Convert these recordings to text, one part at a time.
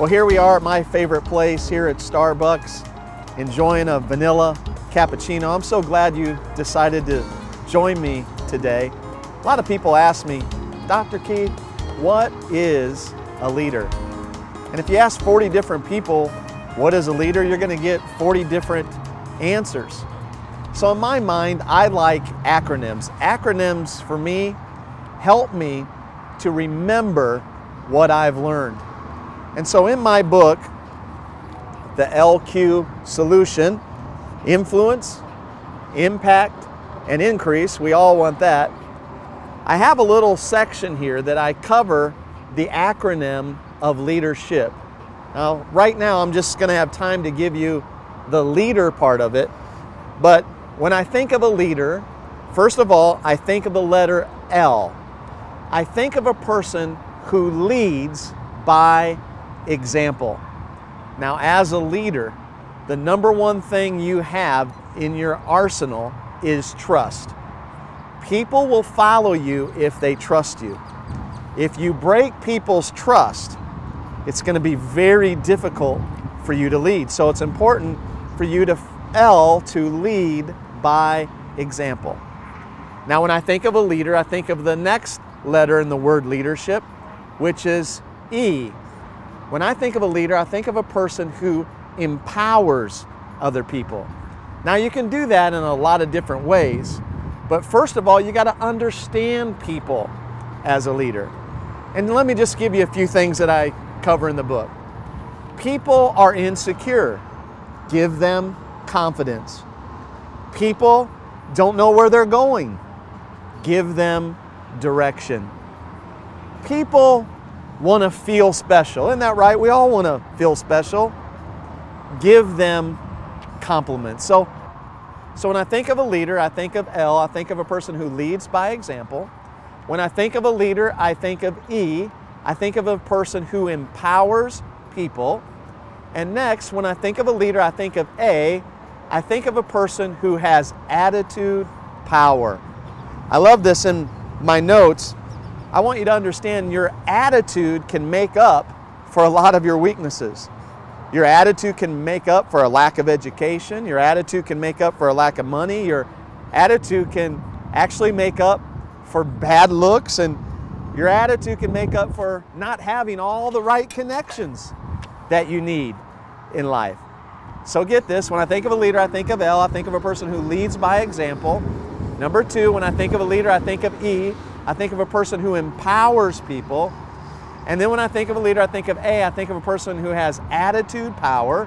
Well, here we are at my favorite place here at Starbucks, enjoying a vanilla cappuccino. I'm so glad you decided to join me today. A lot of people ask me, Dr. Keith, what is a leader? And if you ask 40 different people, what is a leader, you're going to get 40 different answers. So in my mind, I like acronyms. Acronyms for me help me to remember what I've learned. And so in my book, the LQ Solution, Influence, Impact, and Increase, we all want that. I have a little section here that I cover the acronym of leadership. Now, right now, I'm just going to have time to give you the leader part of it. But when I think of a leader, first of all, I think of the letter L. I think of a person who leads by example. Now, as a leader, the number one thing you have in your arsenal is trust. People will follow you if they trust you. If you break people's trust, it's going to be very difficult for you to lead. So it's important for you to lead by example. Now, when I think of a leader, I think of the next letter in the word leadership, which is E. When I think of a leader, I think of a person who empowers other people. Now, you can do that in a lot of different ways, but first of all, you got to understand people as a leader. And let me just give you a few things that I cover in the book. People are insecure. Give them confidence. People don't know where they're going. Give them direction. People want to feel special. Isn't that right? We all want to feel special. Give them compliments. So when I think of a leader, I think of L. I think of a person who leads by example. When I think of a leader, I think of E. I think of a person who empowers people. And next, when I think of a leader, I think of A. I think of a person who has attitude, power. I love this in my notes. I want you to understand your attitude can make up for a lot of your weaknesses. Your attitude can make up for a lack of education. Your attitude can make up for a lack of money. Your attitude can actually make up for bad looks, and your attitude can make up for not having all the right connections that you need in life. So get this, when I think of a leader, I think of L. I think of a person who leads by example. Number two, when I think of a leader, I think of E. I think of a person who empowers people. And then when I think of a leader, I think of A. I think of a person who has attitude, power.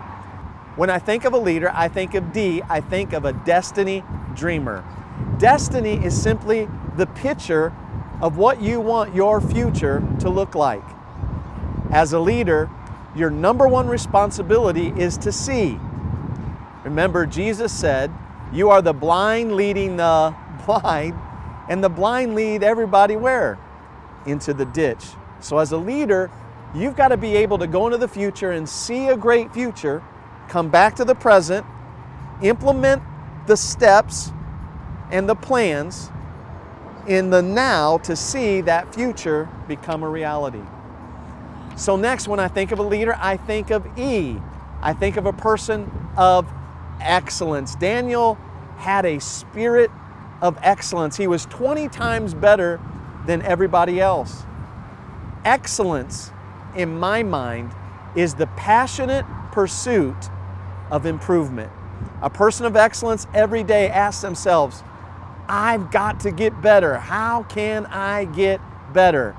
When I think of a leader, I think of D. I think of a destiny dreamer. Destiny is simply the picture of what you want your future to look like. As a leader, your number one responsibility is to see. Remember, Jesus said, you are the blind leading the blind, and the blind lead everybody where? Into the ditch. So as a leader, you've got to be able to go into the future and see a great future, come back to the present, implement the steps and the plans in the now to see that future become a reality. So next, when I think of a leader, I think of E. I think of a person of excellence. Daniel had a spirit of excellence. He was 20 times better than everybody else. Excellence, in my mind, is the passionate pursuit of improvement. A person of excellence every day asks themselves, I've got to get better. How can I get better?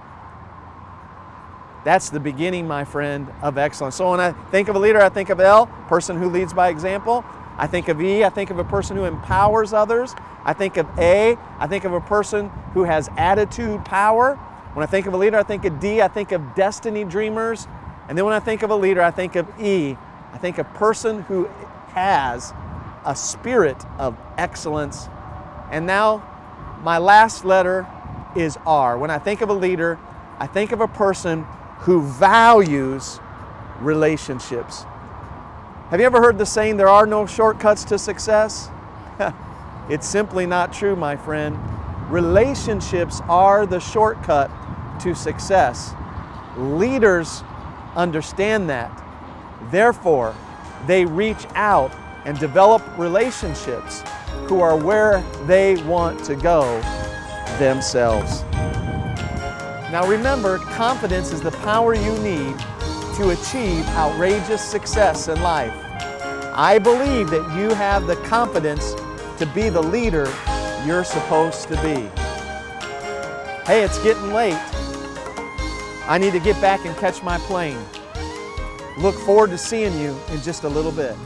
That's the beginning, my friend, of excellence. So when I think of a leader, I think of L, person who leads by example. I think of E, I think of a person who empowers others. I think of A, I think of a person who has attitude, power. When I think of a leader, I think of D, I think of destiny dreamers. And then when I think of a leader, I think of E, I think of a person who has a spirit of excellence. And now my last letter is R. When I think of a leader, I think of a person who values relationships. Have you ever heard the saying, there are no shortcuts to success? It's simply not true, my friend. Relationships are the shortcut to success. Leaders understand that. Therefore, they reach out and develop relationships who are where they want to go themselves. Now remember, confidence is the power you need to achieve outrageous success in life. I believe that you have the confidence to be the leader you're supposed to be. Hey, it's getting late. I need to get back and catch my plane. Look forward to seeing you in just a little bit.